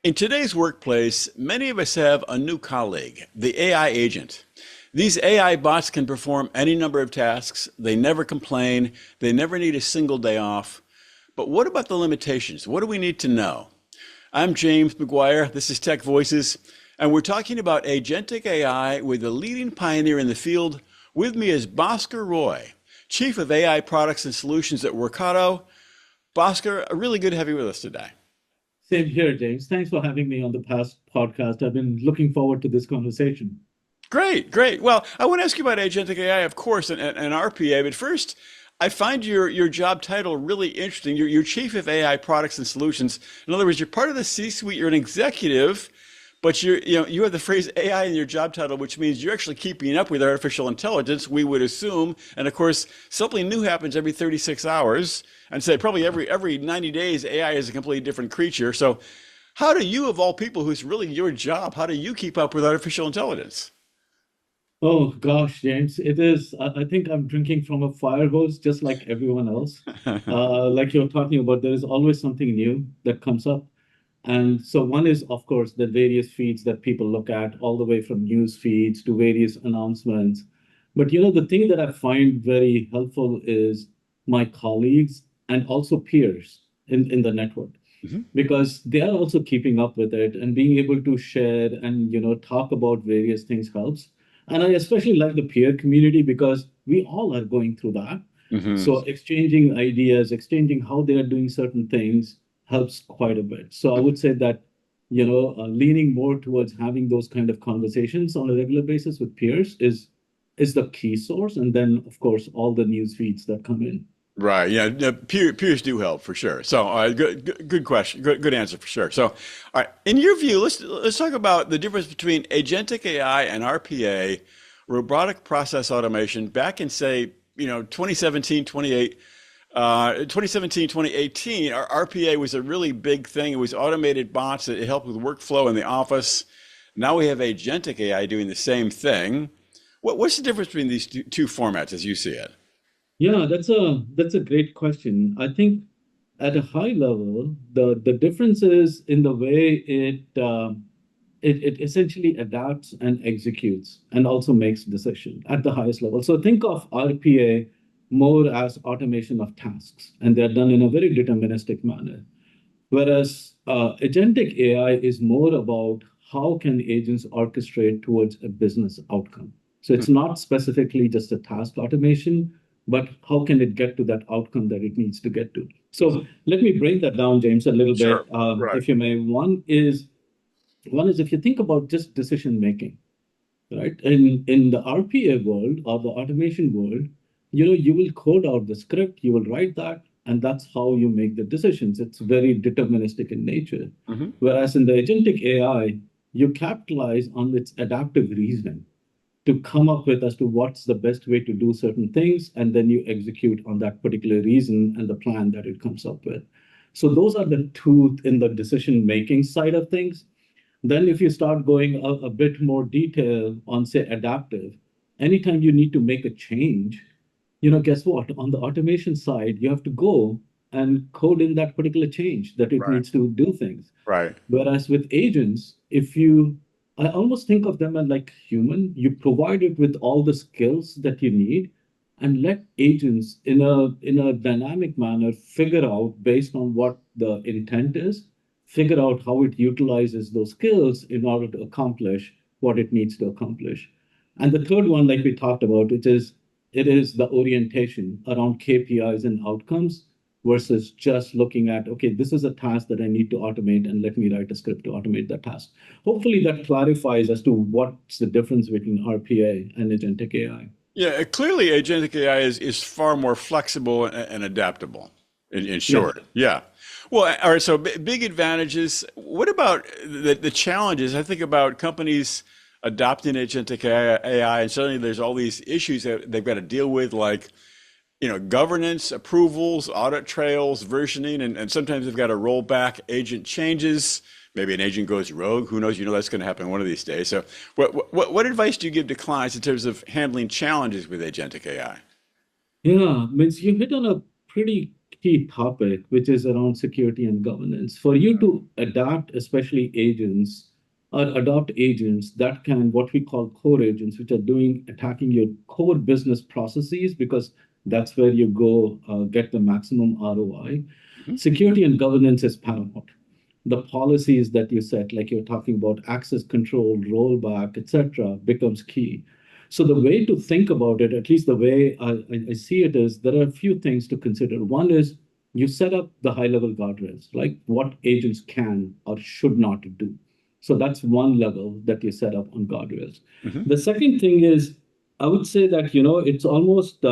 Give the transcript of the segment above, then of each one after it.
In today's workplace, many of us have a new colleague, the AI agent. These AI bots can perform any number of tasks. They never complain. They never need a single day off. But what about the limitations? What do we need to know? I'm James McGuire. This is Tech Voices, and we're talking about agentic AI with the leading pioneer in the field. With me is Bhaskar Roy, Chief of AI Products and Solutions at Workato. Bhaskar, really good to have you with us today. Same here, James. Thanks for having me on the past podcast. I've been looking forward to this conversation. Great, great. Well, I want to ask you about agentic AI, of course, and RPA, but first, I find your job title really interesting. You're Chief of AI Products and Solutions. In other words, you're part of the C-suite, you're an executive, but you have the phrase AI in your job title, which means you're actually keeping up with artificial intelligence, we would assume. And of course, something new happens every 36 hours, and say probably every 90 days, AI is a completely different creature. So how do you, of all people, who's really your job, how do you keep up with artificial intelligence? Oh gosh, James, it is. I think I'm drinking from a fire hose, just like everyone else. Like you're talking about, there is always something new that comes up. And so one is, of course, the various feeds that people look at, all the way from news feeds to various announcements. But the thing that I find very helpful is my colleagues and also peers in the network, Mhm. because they are also keeping up with it and being able to share and talk about various things helps. And I especially like the peer community because we all are going through that. Mhm. So exchanging ideas, exchanging how they are doing certain things helps quite a bit. So I would say that leaning more towards having those kind of conversations on a regular basis with peers is the key source, and then of course all the news feeds that come in. Right. Yeah. Yeah, peers do help for sure. So, good question. Good answer for sure. So, all right. In your view, let's talk about the difference between agentic AI and RPA, robotic process automation. Back in say, 2017, 2018, our RPA was a really big thing. It was automated bots that helped with workflow in the office. Now we have agentic AI doing the same thing. What's the difference between these two formats as you see it? Yeah, that's a great question. I think at a high level, the difference is in the way it essentially adapts and executes and also makes decision at the highest level. So think of RPA more as automation of tasks, and they're done in a very deterministic manner. Whereas agentic AI is more about how can agents orchestrate towards a business outcome. So it's not specifically just a task automation, but how can it get to that outcome that it needs to get to? So let me break that down, James, a little bit, Sure. Right. if you may. One is if you think about just decision making, right? In the RPA world or the automation world, you will code out the script, you will write that, and that's how you make the decisions. It's very deterministic in nature. Hmm. Whereas in the agentic AI, you capitalize on its adaptive reasoning to come up with as to what's the best way to do certain things, and then you execute on that particular reason and the plan that it comes up with. So those are the two in the decision making side of things. Then, if you start going a bit more detail on, say, adaptive, anytime you need to make a change, guess what? On the automation side, you have to go and code in that particular change that it Right. needs to do things. Right. Whereas with agents, I almost think of them as like human. You provide it with all the skills that you need, and let agents in a dynamic manner figure out based on what the intent is, figure out how it utilizes those skills in order to accomplish what it needs to accomplish. And the third one, like we talked about, it is the orientation around KPIs and outcomes versus just looking at, okay, this is a task that I need to automate, and let me write a script to automate that task. Hopefully that clarifies as to what's the difference between RPA and agentic AI. Yeah, clearly agentic AI is far more flexible and adaptable in Yeah. short. Yeah. Well, all right, so big advantages. What about the challenges? I think about companies adopting agentic AI, and suddenly there's all these issues that they've got to deal with, like, governance, approvals, audit trails, versioning, and sometimes they've got to roll back agent changes. Maybe an agent goes rogue. Who knows? That's going to happen one of these days. So, what advice do you give to clients in terms of handling challenges with agentic AI? Yeah, means you hit on a pretty key topic, which is around security and governance. For you to adapt, especially agents or adopt agents that can, what we call core agents, which are attacking your core business processes, because that's where you go get the maximum ROI. Mhm. Security and governance is paramount. The policies that you set, like you're talking about access control, rollback, etc., becomes key. So the way to think about it, at least the way I see it, is there are a few things to consider. One is you set up the high-level guardrails, like what agents can or should not do. So that's one level that you set up on guardrails. Mhm. The second thing is, I would say that, it's almost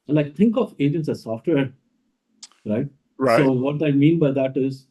like think of agents as software, right? So Right. what I mean by that is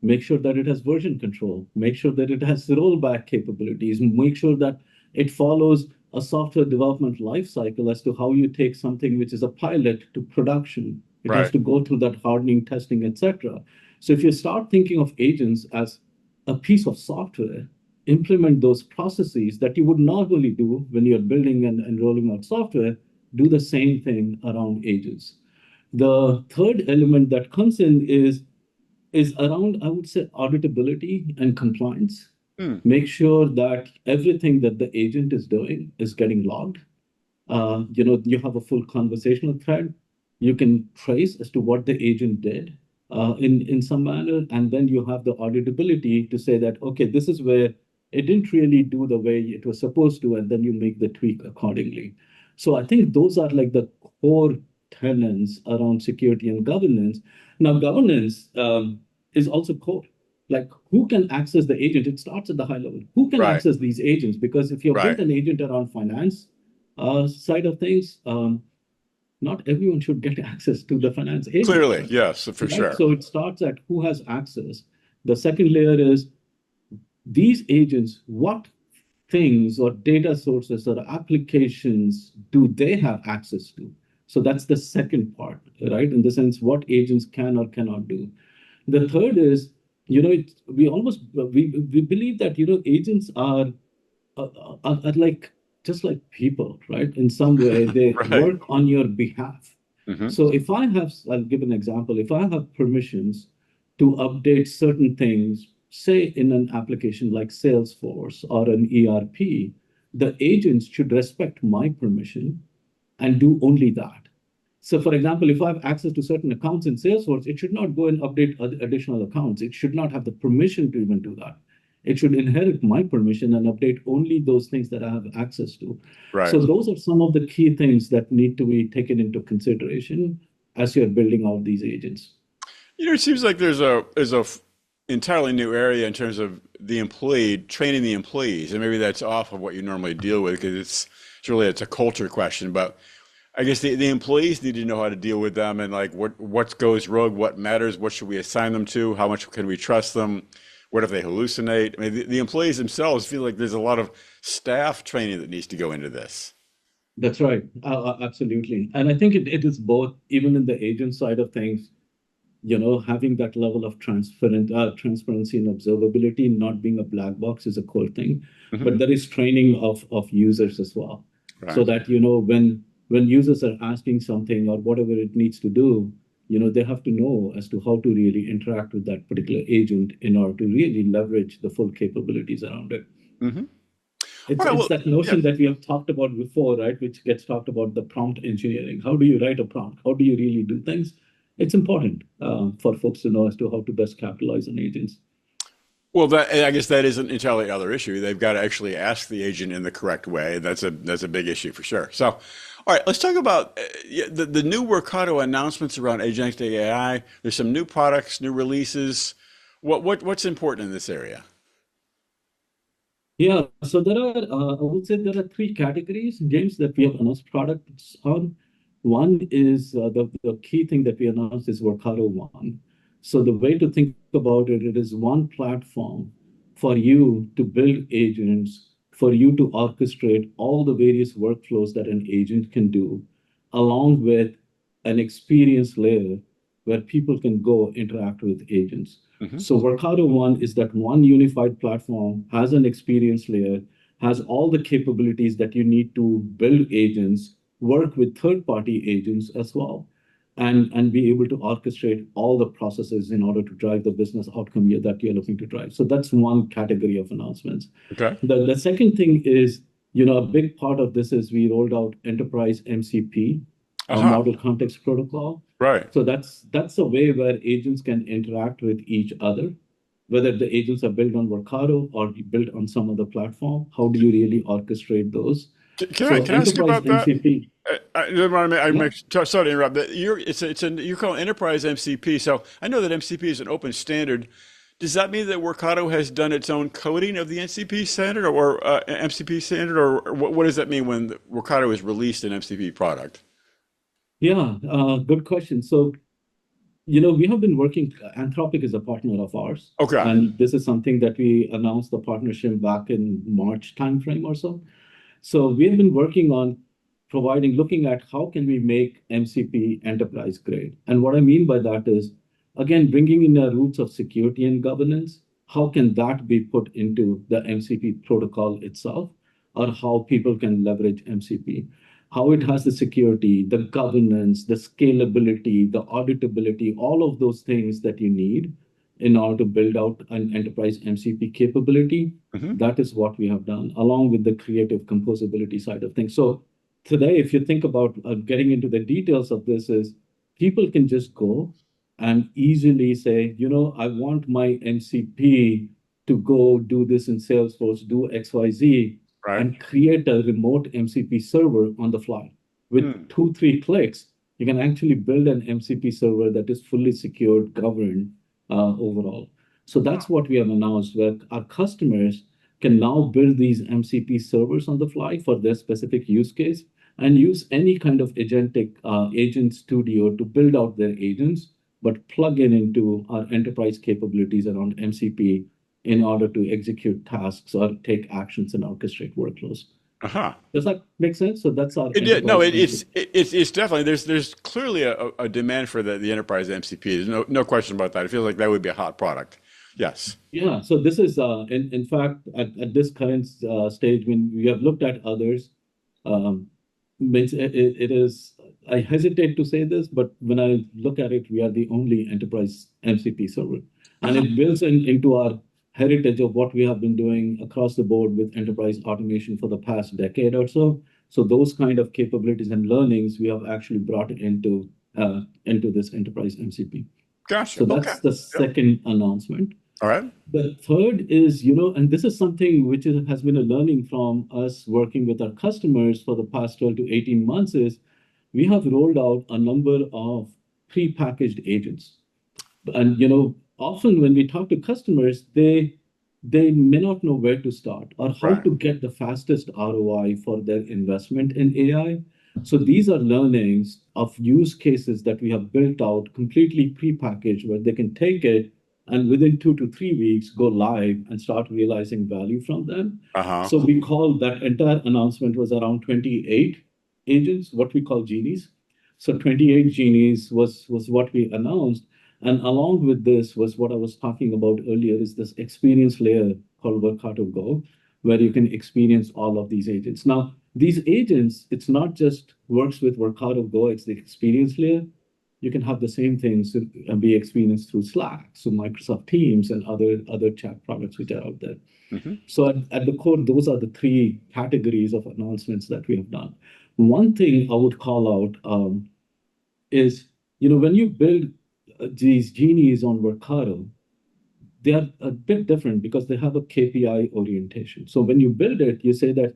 make sure that it has version control, make sure that it has rollback capabilities, make sure that it follows a software development life cycle as to how you take something which is a pilot to production. It has Right. to go through that hardening, testing, etc. So if you start thinking of agents as a piece of software, implement those processes that you would normally do when you're building and rolling out software, do the same thing around agents. The third element that comes in is around, I would say, auditability and compliance. Mm. Make sure that everything that the agent is doing is getting logged. You have a full conversational thread. You can trace as to what the agent did in some manner, and then you have the auditability to say that, okay, this is where it didn't really do the way it was supposed to, and then you make the tweak accordingly. So I think those are like the core tenets around security and governance. Now, governance is also core. Like, who can access the agent? It starts at the high level. Who can Right. access these agents? Because if you built Right. an agent around finance, side of things, not everyone should get access to the finance agent, Clearly, yes, for right? sure. So it starts at who has access. The second layer is these agents, what things or data sources or applications do they have access to? So that's the second part, right? In the sense, what agents can or cannot do. The third is, we believe that agents are like just like people, right? In some way, they Right. work on your behalf. Hmm. So if I have, I'll give an example. If I have permissions to update certain things, say in an application like Salesforce or an ERP, the agents should respect my permission and do only that. So, for example, if I have access to certain accounts in Salesforce, it should not go and update additional accounts. It should not have the permission to even do that. It should inherit my permission and update only those things that I have access to. Right. So, those are some of the key things that need to be taken into consideration as you're building out these agents. It seems like there's a entirely new area in terms of the employee training the employees, and maybe that's off of what you normally deal with because it's a culture question. But I guess the employees need to know how to deal with them and like what goes rogue, what matters, what should we assign them to, how much can we trust them, what if they hallucinate? I mean, the employees themselves feel like there's a lot of staff training that needs to go into this. That's right. Absolutely. And I think it is both, even in the agent side of things, having that level of transparency and observability, not being a black box is a core thing. Hmm. But there is training of users as well, so Right. that when users are asking something or whatever it needs to do, they have to know as to how to really interact with that particular agent in order to really leverage the full capabilities around it. Hmm. All It's right. it's Well, that yeah. notion that we have talked about before, right? Which gets talked about the prompt engineering. How do you write a prompt? How do you really do things? It's important for folks to know as to how to best capitalize on agents. Well, I guess that is an entirely other issue. They've got to actually ask the agent in the correct way. That's a big issue for sure. So, all right, let's talk about yeah, the new Workato announcements around Agentic AI. There's some new products, new releases. What's important in this area? Yeah, so I would say there are three categories, James, that we have announced products on. One is the key thing that we announced is Workato One. So the way to think about it, it is one platform for you to build agents, for you to orchestrate all the various workflows that an agent can do, along with an experience layer where people can go interact with agents. Hmm. So Workato One is that one unified platform, has an experience layer, has all the capabilities that you need to build agents, work with third-party agents as well. and be able to orchestrate all the processes in order to drive the business outcome that you're looking to drive. So that's one category of announcements. Okay. The second thing is, a big part of this is we rolled out enterprise MCP, a Uh-huh. model context protocol. Right. So that's a way where agents can interact with each other, whether the agents are built on Workato or built on some other platform. How do you really orchestrate those? So Can I ask you enterprise about that? MCP, I don't want to yeah, sorry to interrupt. But you're calling enterprise MCP. So I know that MCP is an open standard. Does that mean that Workato has done its own coding of the NCP standard or MCP standard, or what does that mean when Workato has released an MCP product? yeah, good question. So we have been working, Anthropic is a partner of ours, Okay. and this is something that we announced the partnership back in March timeframe or so. So we've been working on looking at how can we make MCP enterprise grade. And what I mean by that is, again, bringing in the roots of security and governance, how can that be put into the MCP protocol itself, or how people can leverage MCP? How it has the security, the governance, the scalability, the auditability, all of those things that you need in order to build out an enterprise MCP capability. Hmm. That is what we have done, along with the creative composability side of things. So today, if you think about getting into the details of this, is people can just go and easily say, I want my MCP to go do this in Salesforce, do XYZ, Right. and create a remote MCP server on the fly. With Hmm. 2, 3 clicks, you can actually build an MCP server that is fully secured, governed overall. So that's what we have announced, where our customers can now build these MCP servers on the fly for their specific use case and use any kind of agentic agent studio to build out their agents, but plug into our enterprise capabilities around MCP in order to execute tasks or take actions and orchestrate workflows. Uh-huh. Does that make sense? So that's our It did. No, enterprise MCP. it's definitely there's clearly a demand for the enterprise MCP. There's no question about that. It feels like that would be a hot product. Yes. Yeah, so this is, in fact, at this current stage, when we have looked at others, um, it is, I hesitate to say this, but when I look at it, we are the only enterprise MCP server. And Uh-huh. it builds into our heritage of what we have been doing across the board with enterprise automation for the past decade or so. So those kind of capabilities and learnings we have actually brought into this enterprise MCP. Gotcha. So Okay. that's the Yep. second announcement. All right. The third is, and this is something which has been a learning from us working with our customers for the past 12 to 18 months, is we have rolled out a number of pre-packaged agents. And often when we talk to customers, they may not know where to start or how Right. to get the fastest ROI for their investment in AI. So these are learnings of use cases that we have built out completely pre-packaged, where they can take it and within 2 to 3 weeks go live and start realizing value from them. Uh-huh. So we call that entire announcement was around 28 agents, what we call genies. So 28 genies was what we announced. And along with this was what I was talking about earlier, is this experience layer called Workato Go, where you can experience all of these agents. Now, these agents, it's not just works with Workato Go, it's the experience layer. You can have the same things and be experienced through Slack, so Microsoft Teams and other chat products which are out there. Hmm. So at the core, those are the three categories of announcements that we have done. One thing I would call out is, when you build these genies on Workato, they are a bit different because they have a KPI orientation. So when you build it, you say that,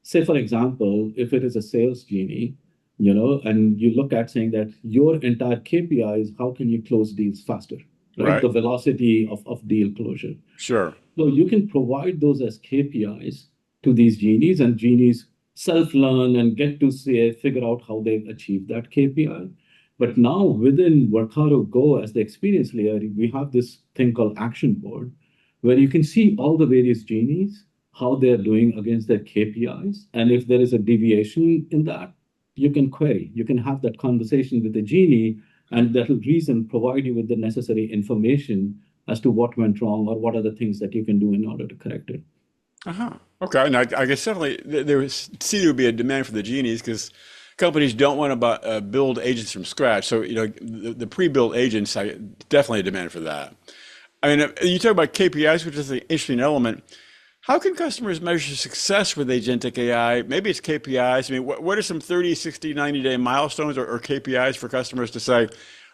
say, for example, if it is a sales genie, and you look at saying that your entire KPI is how can you close deals faster, right? Right. The velocity of deal closure. Sure. So you can provide those as KPIs to these genies, and genies self-learn and get to figure out how they achieve that KPI. But now within Workato Go as the experience layer, we have this thing called action board, where you can see all the various genies, how they're doing against their KPIs. And if there is a deviation in that, you can query, you can have that conversation with the genie, and that will reason provide you with the necessary information as to what went wrong or what are the things that you can do in order to correct it. Uh-huh. Okay. And I guess definitely there was see there would be a demand for the genies because companies don't want to build agents from scratch. So, the pre-built agents, definitely a demand for that. I mean, you talk about KPIs, which is an interesting element. How can customers measure success with agentic AI? Maybe it's KPIs. I mean, what are some 30, 60, 90-day milestones or KPIs for customers to say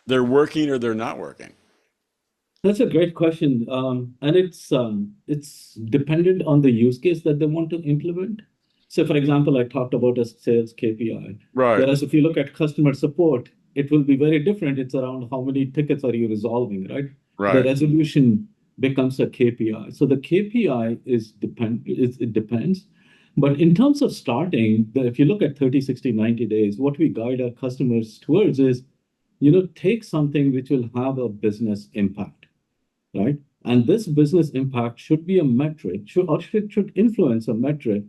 they're working or they're not working? That's a great question. And it's dependent on the use case that they want to implement. So, for example, I talked about a sales KPI. Right, Whereas if you look at customer support, it will be very different. It's around how many tickets are you resolving, right? The right. resolution becomes a KPI. So the KPI it depends. But in terms of starting, if you look at 30, 60, 90 days, what we guide our customers towards is, take something which will have a business impact, right? And this business impact should be a metric, should influence a metric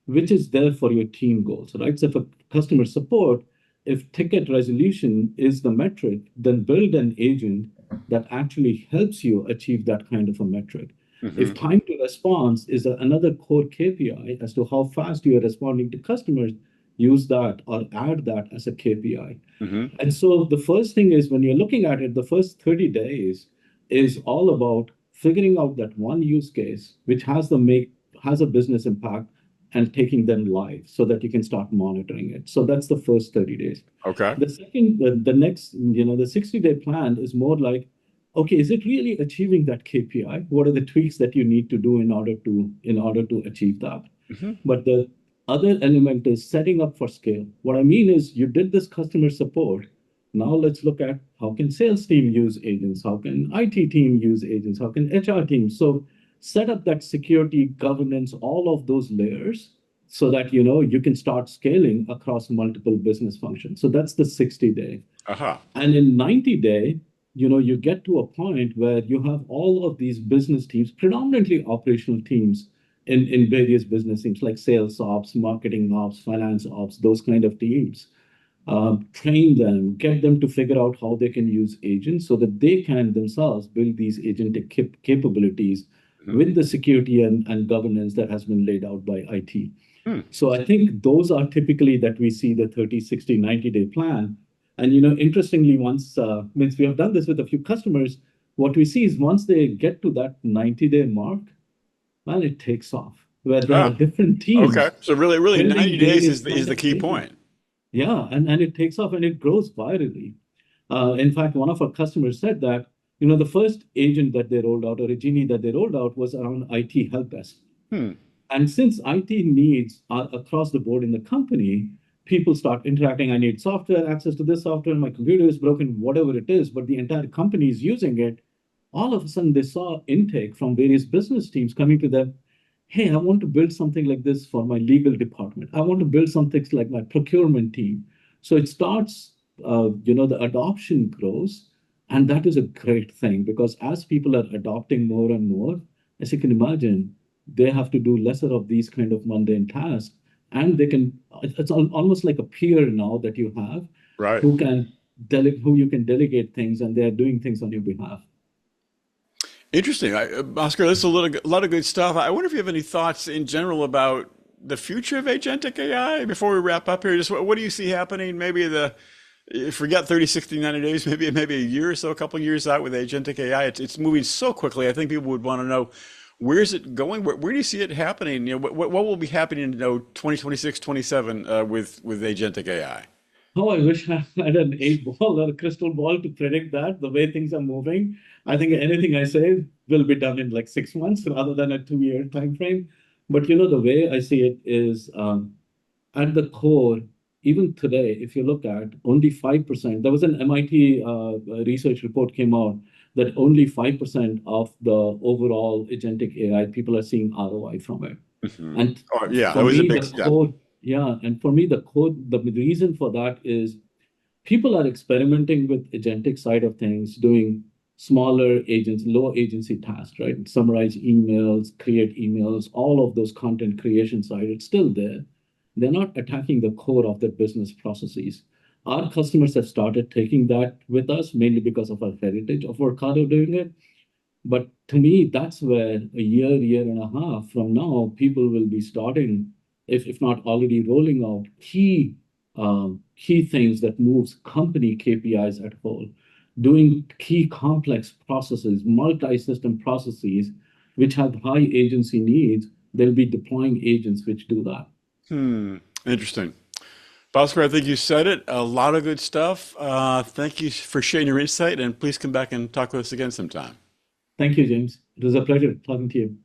which is there for your team goals, right? So for customer support, if ticket resolution is the metric, then build an agent that actually helps you achieve that kind of a metric. If Hmm. time to response is another core KPI as to how fast you are responding to customers, use that or add that as a KPI. Hmm. And so the first thing is when you're looking at it, the first 30 days is all about figuring out that one use case which has a business impact and taking them live so that you can start monitoring it. So that's the first 30 days. Okay. The second, the next, the 60-day plan is more like, okay, is it really achieving that KPI? What are the tweaks that you need to do in order to achieve that? Hmm. But the other element is setting up for scale. What I mean is you did this customer support. Now let's look at how can sales team use agents? How can IT team use agents? How can HR team? So set up that security, governance, all of those layers so that you can start scaling across multiple business functions. So that's the 60-day. Aha. And in 90-day, you get to a point where you have all of these business teams, predominantly operational teams in various business teams like sales ops, marketing ops, finance ops, those kind of teams. Train them, get them to figure out how they can use agents so that they can themselves build these agentic capabilities Mhm. with the security and governance that has been laid out by IT. Hmm. So I think those are typically that we see the 30, 60, 90-day plan. And interestingly, once we have done this with a few customers, what we see is once they get to that 90-day mark, well, it takes off. Where there are Ah, different okay. teams So really, building 90 days various is kind the of key agents. point. Yeah, and it takes off and it grows virally. In fact, one of our customers said that, the first agent that they rolled out or a genie that they rolled out was around IT help desk. Hmm. And since IT needs are across the board in the company, people start interacting. I need software, access to this software, my computer is broken, whatever it is, but the entire company is using it. All of a sudden, they saw intake from various business teams coming to them. Hey, I want to build something like this for my legal department. I want to build something like my procurement team. So it starts, the adoption grows. And that is a great thing because as people are adopting more and more, as you can imagine, they have to do lesser of these kind of mundane tasks. And it's almost like a peer now that you have Right. who you can delegate things and they're doing things on your behalf. Interesting. Oscar, this is a lot of good stuff. I wonder if you have any thoughts in general about the future of agentic AI before we wrap up here. Just what do you see happening? Maybe forget 30, 60, 90 days, maybe a year or so, a couple of years out with agentic AI. It's moving so quickly. I think people would want to know where is it going? Where do you see it happening? What will be happening in 2026, 27 with agentic AI? Oh, I wish I had an eight ball or a crystal ball to predict that the way things are moving. I think anything I say will be done in like 6 months rather than a 2-year time frame. But the way I see it is at the core, even today, if you look at only 5%, there was an MIT research report came out that only 5% of the overall agentic AI people are seeing ROI from it. Hmm. And Oh, yeah, that for was a me, big the step. core, yeah, and for me, the reason for that is people are experimenting with agentic side of things, doing smaller agents, low agency tasks, right? Summarize emails, create emails, all of those content creation side, it's still there. They're not attacking the core of their business processes. Our customers have started taking that with us mainly because of our heritage of Workato doing it. But to me, that's where a year and a half from now, people will be starting, if not already rolling out key key things that moves company KPIs at whole, doing key complex processes, multi-system processes, which have high agency needs, they'll be deploying agents which do that. Interesting. Bhaskar, I think you said it. A lot of good stuff. Thank you for sharing your insight, and please come back and talk with us again sometime. Thank you, James. It was a pleasure talking to you.